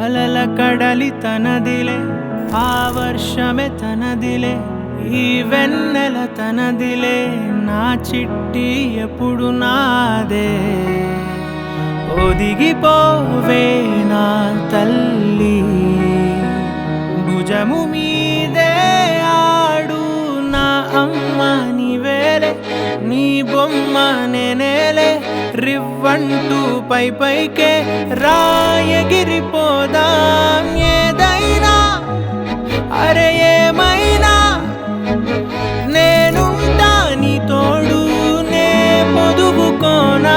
అలల కడలి తనదిలే, ఆ వర్షమే తనదిలే, ఈ వెన్నెల తనదిలే, నా చిట్టి ఎప్పుడు నాదే. ఒదిగిపోవే నా తల్లి, భుజము మీదే ఆడు నా అమ్మ నీవేలే, నీ బొమ్మ నేనేలే, రివ్వంటూ పై పైకే రాయగిరిపోదాం ఏదైనా, అరే ఏమైనా నేనుంటా నీ తోడు, నే పొదుగుకోనారా.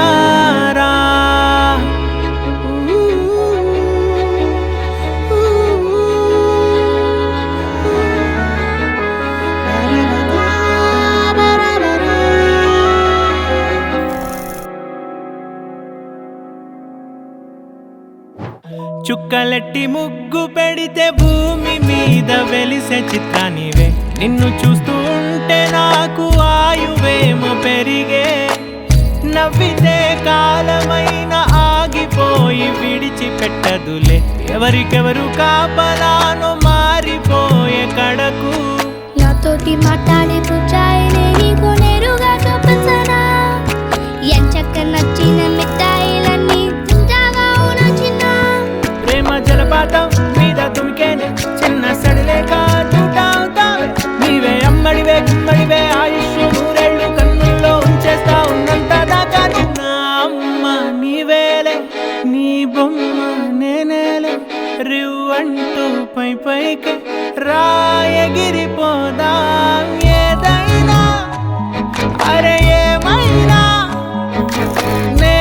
చుక్కలెట్టి ముగ్గు పెడితే భూమి మీద వెలిసే చిత్రానివే, నిన్ను చూస్తూ ఉంటే నాకు ఆయువేమో పెరిగే. నవ్వితే కాలమైన ఆగిపోయి విడిచిపెట్టదులే, ఎవరికెవరు కాపలానో మారిపోయే కడకు. నాతోటి మాట్లాడే పుచ్చాయినే నీకు నేరుగా చూపించనా, ఎంచక్క నచ్చిన మిఠాయిలన్నీ తింటావా అవునా చిన్న. ప్రేమ జలపాతం మీద తుమికేనే, చిన్న సడిలేక చూటావుతావే, నీవే అమ్మడివే గుమ్మడివే, ఆయుష్ నూరేళ్ళు కన్నుల్లో ఉంచేస్తా ఉన్నంత దాకా. నా అమ్మ నీవేలే, నీ బొమ్మ నేనేలే, రివ్వంటూ పై పైకి రాయగిరిపోదాం ఏదైనా, అరే ఏమైనా నే